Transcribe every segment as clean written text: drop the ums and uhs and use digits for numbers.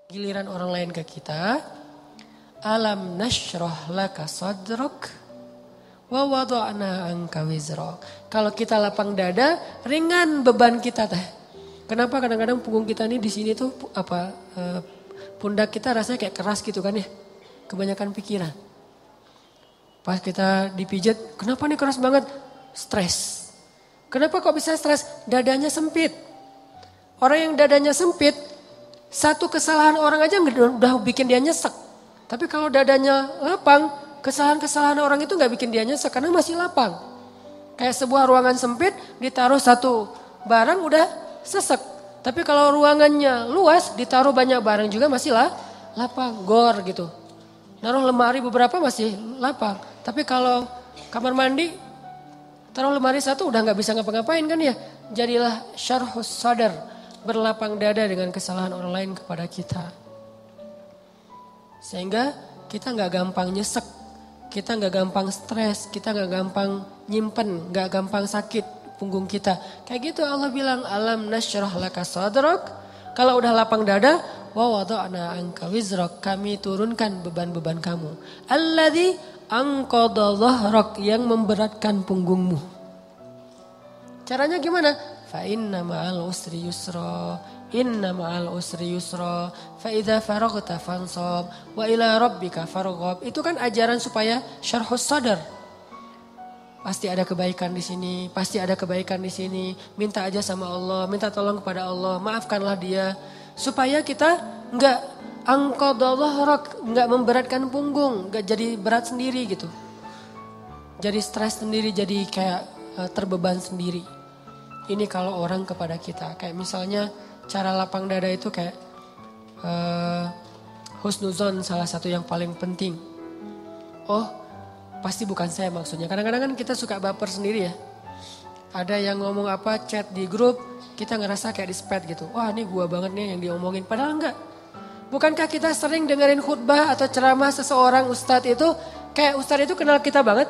Giliran orang lain ke kita, alam nashrah laka sadrak wa wada'na anka wizrak. Kalau kita lapang dada, ringan beban kita teh. Kenapa kadang-kadang punggung kita ini di sini tuh pundak kita rasanya kayak keras gitu kan ya. Kebanyakan pikiran. Pas kita dipijat, kenapa nih keras banget? Stres. Kenapa kok bisa stres? Dadanya sempit. Orang yang dadanya sempit, satu kesalahan orang aja udah bikin dia nyesek. Tapi kalau dadanya lapang, kesalahan-kesalahan orang itu gak bikin dia nyesek karena masih lapang. Kayak sebuah ruangan sempit, ditaruh satu barang udah sesek. Tapi kalau ruangannya luas, ditaruh banyak barang juga masih lapang, gor gitu. Naruh lemari beberapa masih lapang. Tapi kalau kamar mandi, taruh lemari satu udah gak bisa ngapa-ngapain kan ya. Jadilah syarhus sadar, berlapang dada dengan kesalahan orang lain kepada kita. Sehingga kita gak gampang nyesek, kita gak gampang stres, kita gak gampang nyimpen, gak gampang sakit punggung kita. Kayak gitu Allah bilang, alam nasyrah laka sadrak. Kalau udah lapang dada, wa wada'na anka wizrak, kami turunkan beban-beban kamu. Alladzi anqadha dhahrak, yang memberatkan punggungmu. Caranya gimana? Fa inna ma'al usri yusra. Inna ma'al usri yusra, fa idza faraghta fansab wa ila rabbika farghab. Itu kan ajaran supaya syarhus sadar. Pasti ada kebaikan di sini, pasti ada kebaikan di sini. Minta aja sama Allah, minta tolong kepada Allah, maafkanlah dia supaya kita enggak angqadallah, enggak memberatkan punggung, enggak jadi berat sendiri gitu. Jadi stres sendiri, jadi kayak terbeban sendiri. Ini kalau orang kepada kita, kayak misalnya cara lapang dada itu kayak husnuzon, salah satu yang paling penting. Oh, pasti bukan saya maksudnya. Kadang-kadang kan kita suka baper sendiri ya. Ada yang ngomong apa, chat di grup, kita ngerasa kayak di-spam gitu. Wah, ini gua banget nih yang diomongin. Padahal enggak. Bukankah kita sering dengerin khutbah atau ceramah seseorang ustadz itu, kayak ustadz itu kenal kita banget?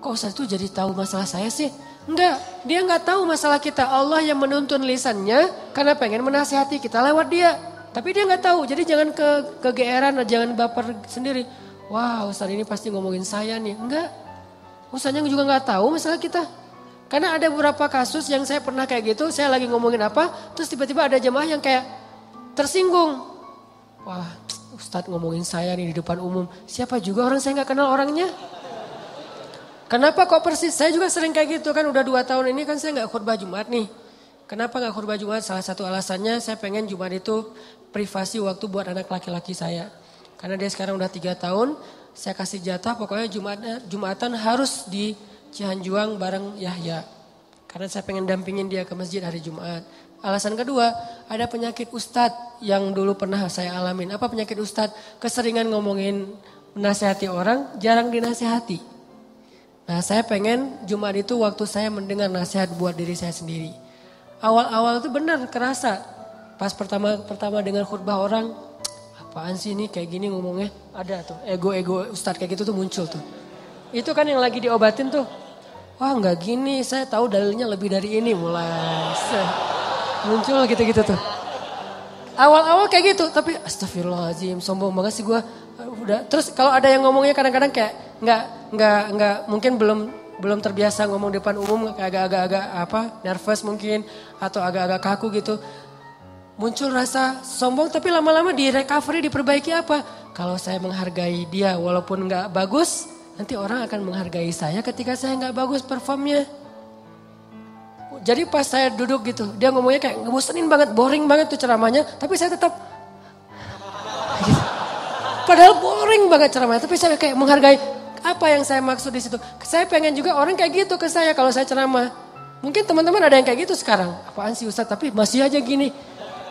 Kok ustadz itu jadi tahu masalah saya sih? Enggak, dia enggak tahu masalah kita. Allah yang menuntun lisannya karena pengen menasihati kita lewat dia. Tapi dia enggak tahu, jadi jangan kegeeran, jangan baper sendiri. Wah, ustaz ini pasti ngomongin saya nih. Enggak, ustaznya juga enggak tahu masalah kita. Karena ada beberapa kasus yang saya pernah kayak gitu, saya lagi ngomongin apa, terus tiba-tiba ada jemaah yang kayak tersinggung. Wah, ustaz ngomongin saya nih di depan umum. Siapa juga orang saya enggak kenal orangnya. Kenapa kok persis? Saya juga sering kayak gitu kan, udah 2 tahun ini kan saya gak khutbah Jumat nih. Kenapa gak khutbah Jumat? Salah satu alasannya saya pengen Jumat itu privasi waktu buat anak laki-laki saya. Karena dia sekarang udah 3 tahun, saya kasih jatah pokoknya Jumatan harus di Cihanjuang bareng Yahya. Karena saya pengen dampingin dia ke masjid hari Jumat. Alasan kedua, ada penyakit ustadz yang dulu pernah saya alamin. Apa penyakit ustadz? Keseringan ngomongin menasihati orang, jarang dinasihati. Nah, saya pengen Jumat itu waktu saya mendengar nasihat buat diri saya sendiri. Awal-awal itu benar kerasa. Pas pertama dengar khutbah orang, apaan sih ini kayak gini ngomongnya? Ada tuh ego-ego ustadz kayak gitu tuh muncul tuh. Itu kan yang lagi diobatin tuh. Wah, enggak gini, saya tahu dalilnya lebih dari ini, mulai muncul gitu-gitu tuh. Awal-awal kayak gitu, tapi astagfirullahaladzim, sombong banget sih gue. Udah. Terus kalau ada yang ngomongnya kadang-kadang kayak nggak mungkin belum terbiasa ngomong depan umum, agak-agak nervous mungkin atau agak-agak kaku gitu. Muncul rasa sombong, tapi lama-lama di recovery, diperbaiki apa? Kalau saya menghargai dia walaupun nggak bagus, nanti orang akan menghargai saya ketika saya nggak bagus performnya. Jadi pas saya duduk gitu, dia ngomongnya kayak ngebosenin banget, boring banget tuh ceramahnya, tapi saya tetap gitu. Padahal boring banget ceramahnya, tapi saya kayak menghargai. Apa yang saya maksud di situ? Saya pengen juga orang kayak gitu ke saya kalau saya ceramah. Mungkin teman-teman ada yang kayak gitu sekarang. Apaan sih Ustadz, tapi masih aja gini.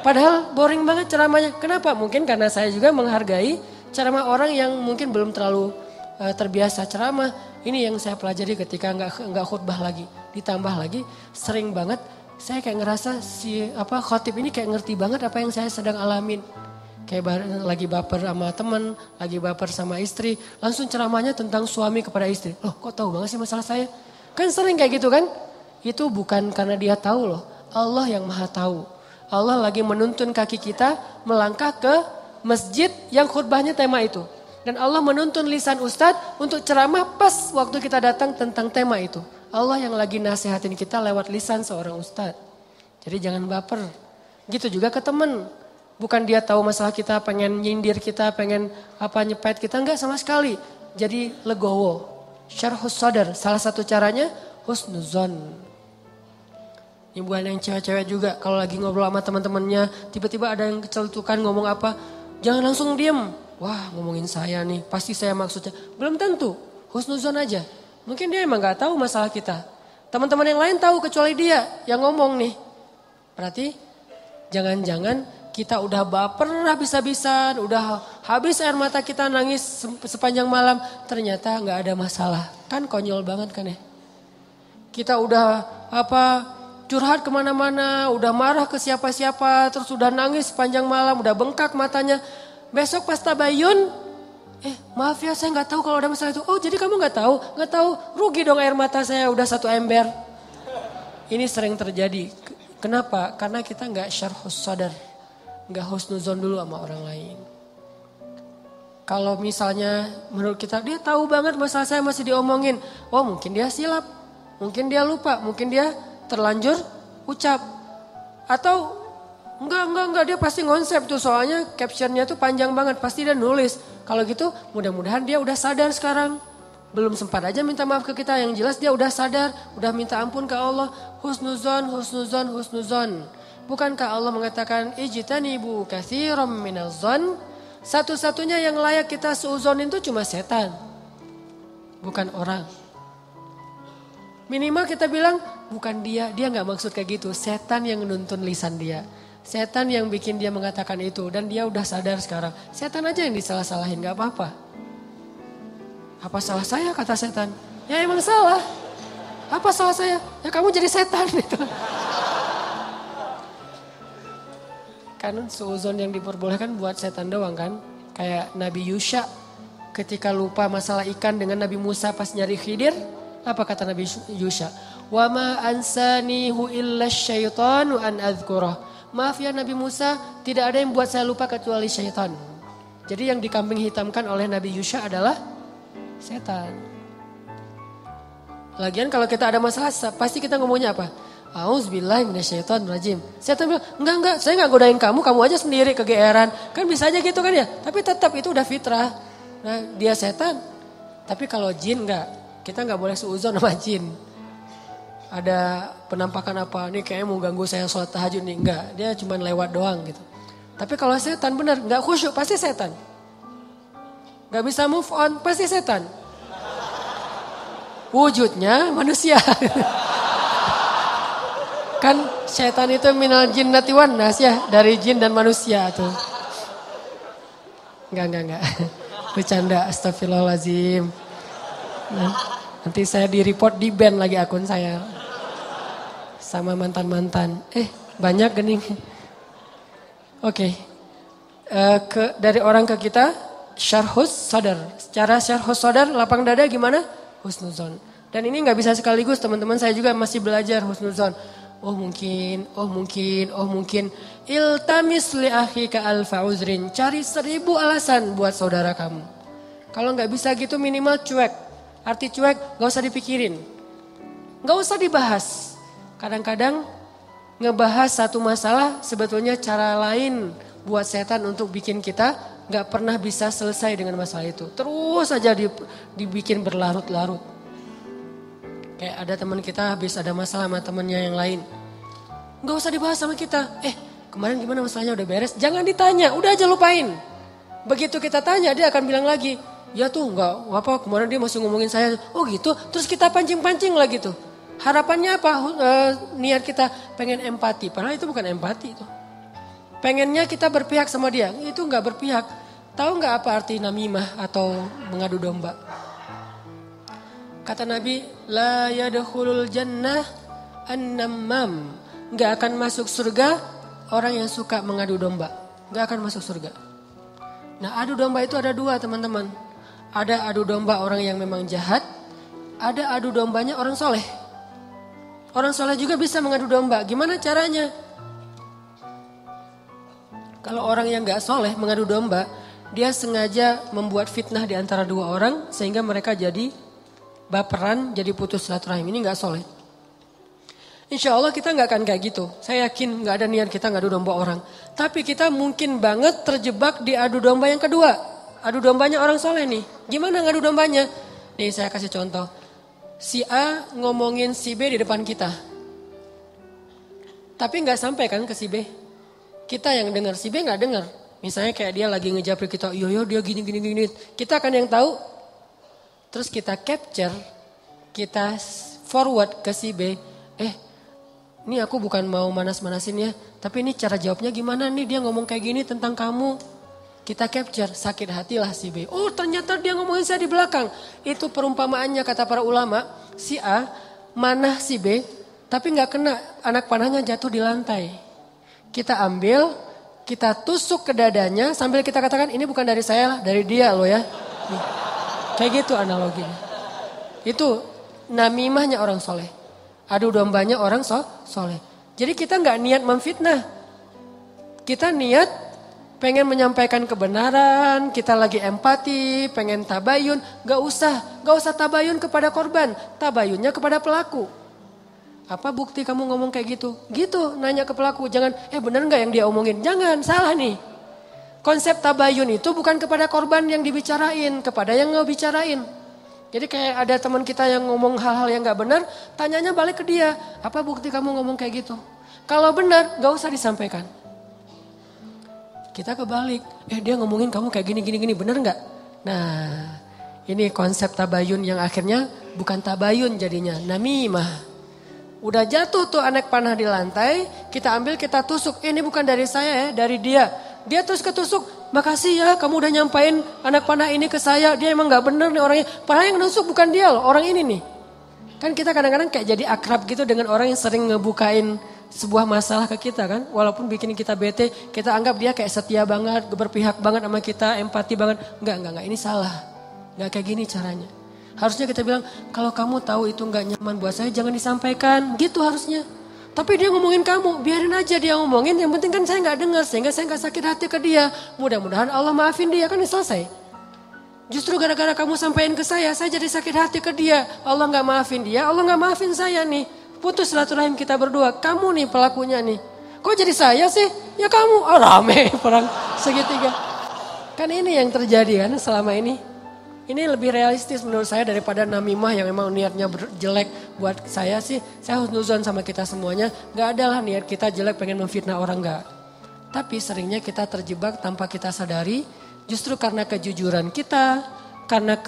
Padahal boring banget ceramahnya. Kenapa? Mungkin karena saya juga menghargai ceramah orang yang mungkin belum terlalu terbiasa ceramah. Ini yang saya pelajari ketika nggak khutbah lagi. Ditambah lagi sering banget saya kayak ngerasa khotib ini kayak ngerti banget apa yang saya sedang alamin. Kayak lagi baper sama teman, lagi baper sama istri. Langsung ceramahnya tentang suami kepada istri. Loh, kok tahu banget sih masalah saya? Kan sering kayak gitu kan? Itu bukan karena dia tahu loh. Allah yang maha tahu. Allah lagi menuntun kaki kita melangkah ke masjid yang khutbahnya tema itu. Dan Allah menuntun lisan ustadz untuk ceramah pas waktu kita datang tentang tema itu. Allah yang lagi nasihatin kita lewat lisan seorang ustadz. Jadi jangan baper. Gitu juga ke temen. Bukan dia tahu masalah kita, pengen nyindir kita, pengen nyepet kita. Enggak sama sekali. Jadi legowo. Syarhus sadar. Salah satu caranya husnuzon. Ini bukan yang cewek-cewek juga. Kalau lagi ngobrol sama teman-temannya. Tiba-tiba ada yang kecelutukan ngomong apa. Jangan langsung diem. Wah ngomongin saya nih, pasti saya maksudnya. Belum tentu, husnuzon aja. Mungkin dia emang gak tahu masalah kita. Teman-teman yang lain tahu kecuali dia yang ngomong nih. Berarti jangan-jangan kita udah baper habis-habisan, udah habis air mata kita nangis sepanjang malam. Ternyata gak ada masalah. Kan konyol banget kan ya. Kita udah curhat kemana-mana, udah marah ke siapa-siapa, terus udah nangis sepanjang malam, udah bengkak matanya. Besok pas tabayun, maaf ya saya gak tahu kalau ada masalah itu. Oh jadi kamu gak tahu? Gak tahu, rugi dong air mata saya udah 1 ember. Ini sering terjadi. Kenapa? Karena kita gak syarhus sadar. Gak husnuzon dulu sama orang lain. Kalau misalnya menurut kita dia tahu banget masalah saya masih diomongin. Oh mungkin dia silap, mungkin dia lupa, mungkin dia terlanjur ucap. Atau enggak dia pasti ngonsep tuh soalnya captionnya tuh panjang banget. Pasti dia nulis. Kalau gitu mudah-mudahan dia udah sadar sekarang. Belum sempat aja minta maaf ke kita. Yang jelas dia udah sadar. Udah minta ampun ke Allah. Husnuzon, husnuzon, husnuzon. Bukankah Allah mengatakan ijtanibu katsiran minaz-zon? Satu-satunya yang layak kita suuzonin itu cuma setan. Bukan orang. Minimal kita bilang bukan dia gak maksud kayak gitu. Setan yang nuntun lisan dia. Setan yang bikin dia mengatakan itu. Dan dia udah sadar sekarang. Setan aja yang disalah-salahin, gak apa-apa. Apa salah saya kata setan? Ya emang salah. Apa salah saya? Ya kamu jadi setan itu. Kan suuzon yang diperbolehkan buat setan doang kan. Kayak Nabi Yusha ketika lupa masalah ikan dengan Nabi Musa pas nyari Khidir. Apa kata Nabi Yusha? Wa ma ansanihu illa syaitanu an adhkurah. Maaf ya Nabi Musa, tidak ada yang buat saya lupa kecuali syaitan. Jadi yang dikambing hitamkan oleh Nabi Yusha adalah setan. Lagian kalau kita ada masalah, pasti kita ngomongnya apa? Auzubillahi minasyaitonirrajim. Setan bilang, enggak, saya enggak godain kamu aja sendiri kegeeran. Kan bisa aja gitu kan ya. Tapi tetap itu udah fitrah. Nah dia setan. Tapi kalau jin enggak. Kita enggak boleh suuzon sama jin. Ada penampakan apa, nih kayaknya mau ganggu saya sholat tahajud nih. Enggak, dia cuma lewat doang gitu. Tapi kalau setan benar, enggak khusyuk, pasti setan. Enggak bisa move on, pasti setan. Wujudnya manusia. Kan setan itu minal jinnati wan nas ya, dari jin dan manusia tuh. Enggak. Bercanda, astagfirullahaladzim. Nanti saya di-report, di-ban lagi akun saya. Sama mantan-mantan. Banyak gening. Oke. Dari orang ke kita, syarhus sadar. Secara syarhus sadar, lapang dada gimana? Husnuzon. Dan ini gak bisa sekaligus, teman-teman saya juga masih belajar husnuzon. Oh mungkin. Iltamis li akhika alfa uzrin. Cari 1000 alasan buat saudara kamu. Kalau gak bisa gitu minimal cuek. Arti cuek gak usah dipikirin. Gak usah dibahas. Kadang-kadang ngebahas satu masalah sebetulnya cara lain buat setan untuk bikin kita gak pernah bisa selesai dengan masalah itu. Terus aja dibikin berlarut-larut. Kayak ada teman kita habis ada masalah sama temannya yang lain. Gak usah dibahas sama kita. Kemarin gimana masalahnya udah beres? Jangan ditanya, udah aja lupain. Begitu kita tanya dia akan bilang lagi. Ya tuh gak apa kemarin dia masih ngomongin saya. Oh gitu, terus kita pancing-pancing lagi tuh. Harapannya apa? Niat kita pengen empati. Padahal itu bukan empati itu. Pengennya kita berpihak sama dia. Itu gak berpihak. Tahu gak apa arti namimah atau mengadu domba? Kata Nabi, la yadkhulul jannah an-nammam. Gak akan masuk surga orang yang suka mengadu domba. Gak akan masuk surga. Nah adu domba itu ada 2 teman-teman. Ada adu domba orang yang memang jahat. Ada adu dombanya orang soleh. Orang soleh juga bisa mengadu domba. Gimana caranya? Kalau orang yang gak soleh mengadu domba, dia sengaja membuat fitnah di antara dua orang sehingga mereka jadi baperan, jadi putus silaturahim. Ini gak soleh. Insya Allah kita gak akan kayak gitu. Saya yakin gak ada niat kita ngadu domba orang. Tapi kita mungkin banget terjebak di adu domba yang kedua. Adu dombanya orang soleh nih. Gimana ngadu dombanya? Nih saya kasih contoh. Si A ngomongin si B di depan kita. Tapi gak sampai kan ke si B. Kita yang dengar, si B gak dengar. Misalnya kayak dia lagi ngejapri kita, yo dia gini. Kita kan yang tahu. Terus kita capture, kita forward ke si B. Ini aku bukan mau manas-manasin ya. Tapi ini cara jawabnya gimana nih, dia ngomong kayak gini tentang kamu. Kita capture, sakit hatilah si B. Oh ternyata dia ngomongin saya di belakang. Itu perumpamaannya kata para ulama. Si A manah si B, tapi gak kena, anak panahnya jatuh di lantai. Kita ambil, kita tusuk ke dadanya sambil kita katakan ini bukan dari saya, dari dia loh ya. Nih. Kayak gitu analoginya. Itu namimahnya orang soleh. Adu dombanya orang soleh. Jadi kita gak niat memfitnah. Kita niat pengen menyampaikan kebenaran, kita lagi empati, pengen tabayun. Gak usah tabayun kepada korban, tabayunnya kepada pelaku. Apa bukti kamu ngomong kayak gitu? Gitu, nanya ke pelaku. Jangan, bener gak yang dia omongin? Jangan, salah nih. Konsep tabayun itu bukan kepada korban yang dibicarain, kepada yang ngebicarain. Jadi kayak ada teman kita yang ngomong hal-hal yang gak benar, tanyanya balik ke dia. Apa bukti kamu ngomong kayak gitu? Kalau benar, gak usah disampaikan. Kita kebalik, dia ngomongin kamu kayak gini, bener gak? Nah, ini konsep tabayun yang akhirnya bukan tabayun jadinya, namimah. Udah jatuh tuh anak panah di lantai, kita ambil, kita tusuk. Ini bukan dari saya ya, dari dia. Dia terus ketusuk, makasih ya kamu udah nyampain anak panah ini ke saya. Dia emang gak bener nih orangnya. Padahal yang nusuk bukan dia loh, orang ini nih. Kan kita kadang-kadang kayak jadi akrab gitu dengan orang yang sering ngebukain sebuah masalah ke kita kan. Walaupun bikin kita bete, kita anggap dia kayak setia banget, berpihak banget sama kita, empati banget. Enggak, ini salah. Enggak kayak gini caranya. Harusnya kita bilang, kalau kamu tahu itu gak nyaman buat saya, jangan disampaikan. Gitu harusnya. Tapi dia ngomongin kamu, biarin aja dia ngomongin. Yang penting kan saya gak dengar, sehingga saya gak sakit hati ke dia. Mudah-mudahan Allah maafin dia, kan selesai. Justru gara-gara kamu sampaikan ke saya jadi sakit hati ke dia. Allah gak maafin dia, Allah gak maafin saya nih. Putus silaturahim kita berdua. Kamu nih pelakunya nih. Kok jadi saya sih? Ya kamu. Oh rame perang segitiga. Kan ini yang terjadi kan selama ini. Ini lebih realistis menurut saya daripada namimah yang memang niatnya jelek buat saya sih. Saya husnuzon sama kita semuanya. Gak adalah niat kita jelek pengen memfitnah orang, gak. Tapi seringnya kita terjebak tanpa kita sadari. Justru karena kejujuran kita, karena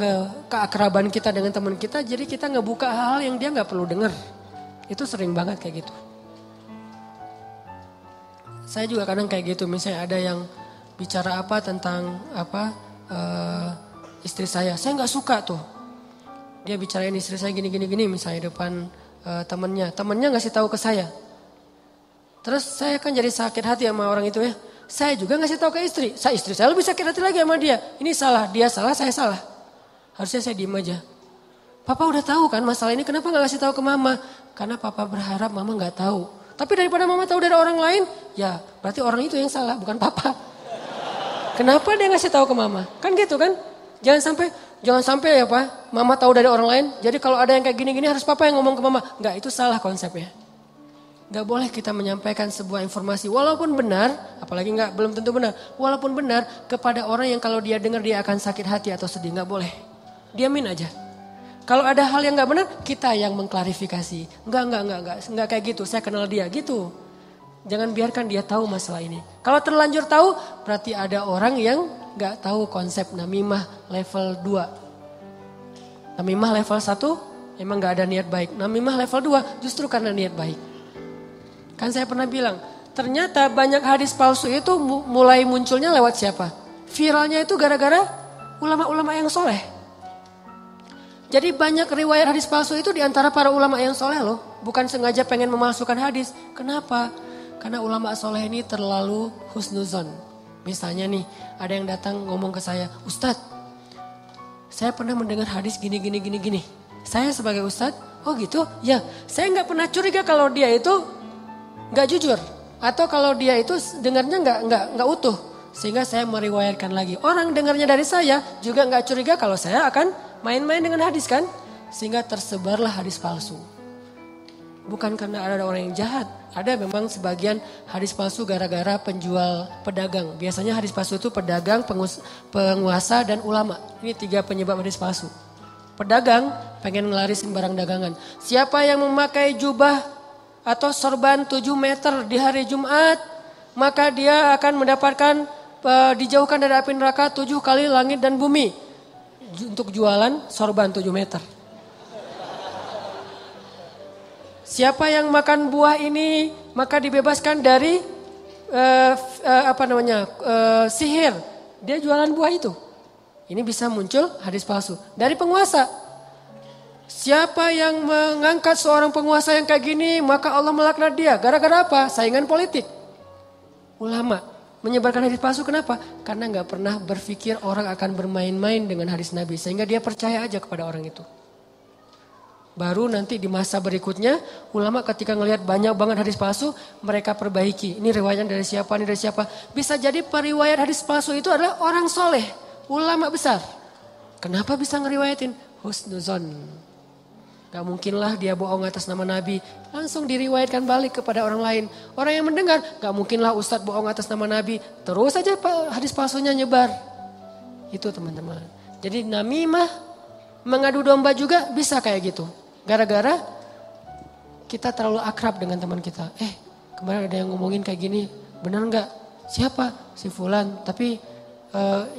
keakraban kita dengan teman kita. Jadi kita ngebuka hal-hal yang dia gak perlu dengar. Itu sering banget kayak gitu. Saya juga kadang kayak gitu. Misalnya ada yang bicara apa tentang istri saya nggak suka tuh. Dia bicarain istri saya gini misalnya depan temennya ngasih tahu ke saya. Terus saya kan jadi sakit hati sama orang itu ya. Saya juga ngasih tahu ke istri. Istri saya lebih sakit hati lagi sama dia. Ini salah, dia salah, saya salah. Harusnya saya diem aja. Papa udah tahu kan masalah ini, kenapa nggak kasih tahu ke mama? Karena papa berharap mama nggak tahu. Tapi daripada mama tahu dari orang lain, ya berarti orang itu yang salah, bukan papa. Kenapa dia ngasih tahu ke mama? Kan gitu kan? Jangan sampai ya Pak, mama tahu dari orang lain. Jadi kalau ada yang kayak gini-gini harus papa yang ngomong ke mama. Enggak, itu salah konsepnya. Enggak boleh kita menyampaikan sebuah informasi walaupun benar, apalagi belum tentu benar. Walaupun benar kepada orang yang kalau dia dengar dia akan sakit hati atau sedih, enggak boleh. Diamin aja. Kalau ada hal yang enggak benar, kita yang mengklarifikasi. Enggak kayak gitu. Saya kenal dia gitu. Jangan biarkan dia tahu masalah ini. Kalau terlanjur tahu, berarti ada orang yang gak tahu konsep namimah level 2. Namimah level 1 emang gak ada niat baik. Namimah level 2 justru karena niat baik. Kan saya pernah bilang, ternyata banyak hadis palsu itu mulai munculnya lewat siapa? Viralnya itu gara-gara ulama-ulama yang soleh. Jadi banyak riwayat hadis palsu itu diantara para ulama yang soleh loh. Bukan sengaja pengen memalsukan hadis. Kenapa? Karena ulama soleh ini terlalu husnuzon. Misalnya nih, ada yang datang ngomong ke saya, Ustadz, saya pernah mendengar hadis gini. Saya sebagai Ustadz, oh gitu? Ya, saya gak pernah curiga kalau dia itu gak jujur. Atau kalau dia itu dengarnya nggak utuh, sehingga saya meriwayatkan lagi. Orang dengarnya dari saya juga nggak curiga kalau saya akan main-main dengan hadis kan, sehingga tersebarlah hadis palsu. Bukan karena ada orang yang jahat, ada memang sebagian hadis palsu gara-gara penjual pedagang. Biasanya hadis palsu itu pedagang, penguasa dan ulama. Ini 3 penyebab hadis palsu. Pedagang pengen ngelarisin barang dagangan. Siapa yang memakai jubah atau sorban 7 meter di hari Jumat, maka dia akan mendapatkan dijauhkan dari api neraka 7 kali langit dan bumi. Untuk jualan sorban 7 meter. Siapa yang makan buah ini maka dibebaskan dari sihir. Dia jualan buah itu. Ini bisa muncul hadis palsu dari penguasa. Siapa yang mengangkat seorang penguasa yang kayak gini maka Allah melaknat dia. Gara-gara apa? Saingan politik. Ulama menyebarkan hadis palsu kenapa? Karena nggak pernah berpikir orang akan bermain-main dengan hadis Nabi. Sehingga dia percaya aja kepada orang itu. Baru nanti di masa berikutnya ulama ketika ngelihat banyak banget hadis palsu mereka perbaiki. Ini riwayat dari siapa, ini dari siapa. Bisa jadi periwayat hadis palsu itu adalah orang soleh, ulama besar. Kenapa bisa ngeriwayatin? Husnuzon. Gak mungkinlah dia bohong atas nama Nabi. Langsung diriwayatkan balik kepada orang lain. Orang yang mendengar gak mungkinlah ustadz bohong atas nama Nabi. Terus saja hadis palsunya nyebar. Itu teman-teman. Jadi namimah mengadu domba juga bisa kayak gitu. Gara-gara kita terlalu akrab dengan teman kita. Kemarin ada yang ngomongin kayak gini, benar nggak? Siapa? Si Fulan. Tapi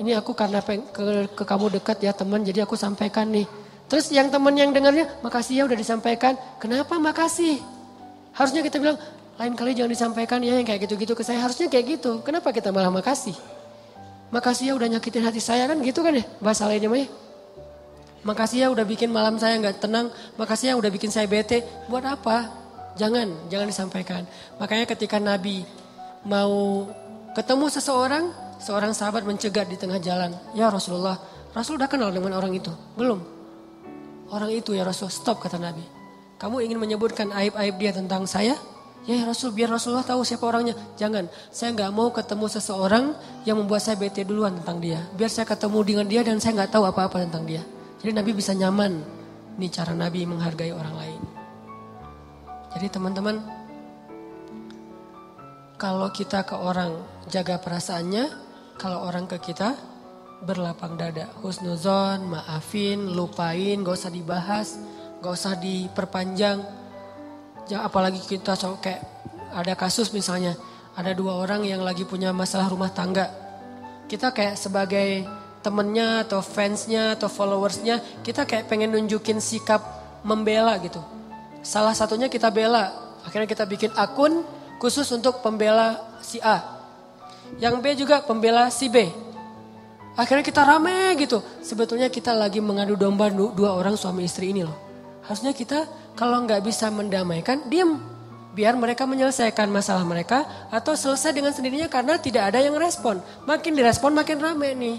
ini aku karena ke kamu dekat ya teman, jadi aku sampaikan nih. Terus yang teman yang dengarnya, makasih ya udah disampaikan. Kenapa makasih? Harusnya kita bilang, lain kali jangan disampaikan ya yang kayak gitu-gitu ke saya. Harusnya kayak gitu. Kenapa kita malah makasih? Makasih ya udah nyakitin hati saya kan gitu kan ya bahasa lainnya mah ya. Makasih ya udah bikin malam saya gak tenang. Makasih ya udah bikin saya bete. Buat apa? Jangan disampaikan. Makanya ketika Nabi mau ketemu seseorang, seorang sahabat mencegat di tengah jalan. Ya Rasulullah, Rasul udah kenal dengan orang itu? Belum. Orang itu ya Rasul, stop kata Nabi. Kamu ingin menyebutkan aib-aib dia tentang saya? Ya Rasul, biar Rasulullah tahu siapa orangnya. Jangan, saya gak mau ketemu seseorang yang membuat saya bete duluan tentang dia. Biar saya ketemu dengan dia dan saya gak tahu apa-apa tentang dia. Jadi Nabi bisa nyaman. Ini cara Nabi menghargai orang lain. Jadi teman-teman, kalau kita ke orang jaga perasaannya, kalau orang ke kita berlapang dada. Husnuzon, maafin, lupain, gak usah dibahas, gak usah diperpanjang. Apalagi kita kayak ada kasus misalnya, ada 2 orang yang lagi punya masalah rumah tangga. Kita kayak sebagai temennya atau fansnya atau followersnya, kita kayak pengen nunjukin sikap membela gitu. Salah satunya kita bela, akhirnya kita bikin akun khusus untuk pembela si A. Yang B juga pembela si B. Akhirnya kita rame gitu. Sebetulnya kita lagi mengadu domba 2 orang suami istri ini loh. Harusnya kita kalau nggak bisa mendamaikan, diam. Biar mereka menyelesaikan masalah mereka atau selesai dengan sendirinya karena tidak ada yang respon. Makin direspon makin rame nih.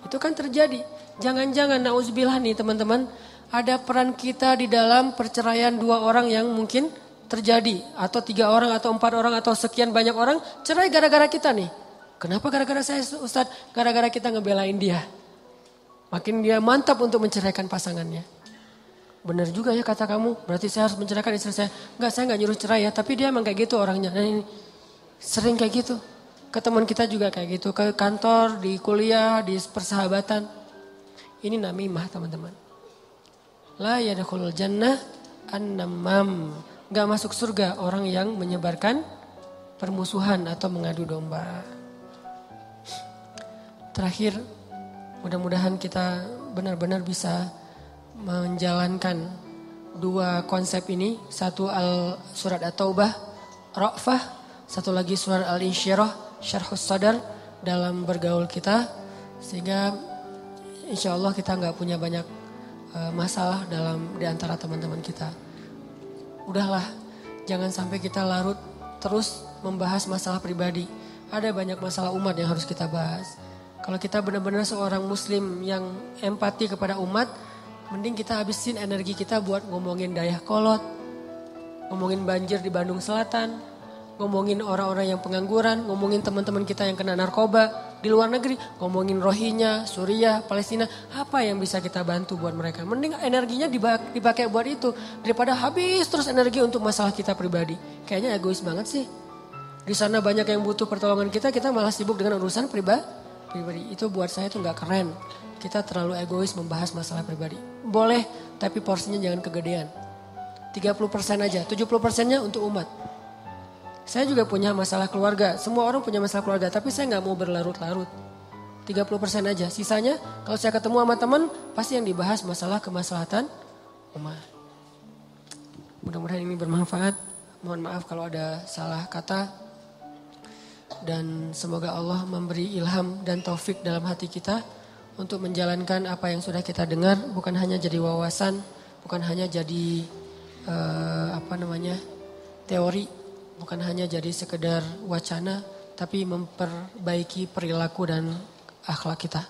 Itu kan terjadi. Jangan-jangan nauzubillah nih teman-teman. Ada peran kita di dalam perceraian 2 orang yang mungkin terjadi. Atau 3 orang atau 4 orang atau sekian banyak orang cerai gara-gara kita nih. Kenapa gara-gara saya Ustadz? Gara-gara kita ngebelain dia. Makin dia mantap untuk menceraikan pasangannya. Benar juga ya kata kamu. Berarti saya harus menceraikan istri saya. Enggak, saya enggak nyuruh cerai ya. Tapi dia emang kayak gitu orangnya. Nah ini sering kayak gitu. Ke teman kita juga kayak gitu. Ke kantor, di kuliah, di persahabatan. Ini namimah teman-teman. La yadkhulul jannah an-namam. Gak masuk surga orang yang menyebarkan permusuhan atau mengadu domba. Terakhir, mudah-mudahan kita benar-benar bisa menjalankan 2 konsep ini. Satu surat At-Taubah, Ra'fah. Satu lagi surat Al-Insyirah, Syarhus Sadar dalam bergaul kita. Sehingga insya Allah kita gak punya banyak masalah di antara teman-teman kita. Udahlah, jangan sampai kita larut terus membahas masalah pribadi. Ada banyak masalah umat yang harus kita bahas. Kalau kita benar-benar seorang muslim yang empati kepada umat, mending kita habisin energi kita buat ngomongin Dayakolot, ngomongin banjir di Bandung Selatan, ngomongin orang-orang yang pengangguran, ngomongin teman-teman kita yang kena narkoba di luar negeri, ngomongin Rohingya, Suriah, Palestina, apa yang bisa kita bantu buat mereka. Mending energinya dipakai buat itu daripada habis terus energi untuk masalah kita pribadi. Kayaknya egois banget sih. Di sana banyak yang butuh pertolongan kita malah sibuk dengan urusan pribadi. Itu buat saya tuh nggak keren. Kita terlalu egois membahas masalah pribadi. Boleh, tapi porsinya jangan kegedean. 30% aja, 70%-nya untuk umat. Saya juga punya masalah keluarga. Semua orang punya masalah keluarga. Tapi saya gak mau berlarut-larut. 30% aja. Sisanya kalau saya ketemu sama teman. Pasti yang dibahas masalah kemaslahatan umat. Mudah-mudahan ini bermanfaat. Mohon maaf kalau ada salah kata. Dan semoga Allah memberi ilham dan taufik dalam hati kita. Untuk menjalankan apa yang sudah kita dengar. Bukan hanya jadi wawasan. Bukan hanya jadi teori. Bukan hanya jadi sekedar wacana, tapi memperbaiki perilaku dan akhlak kita.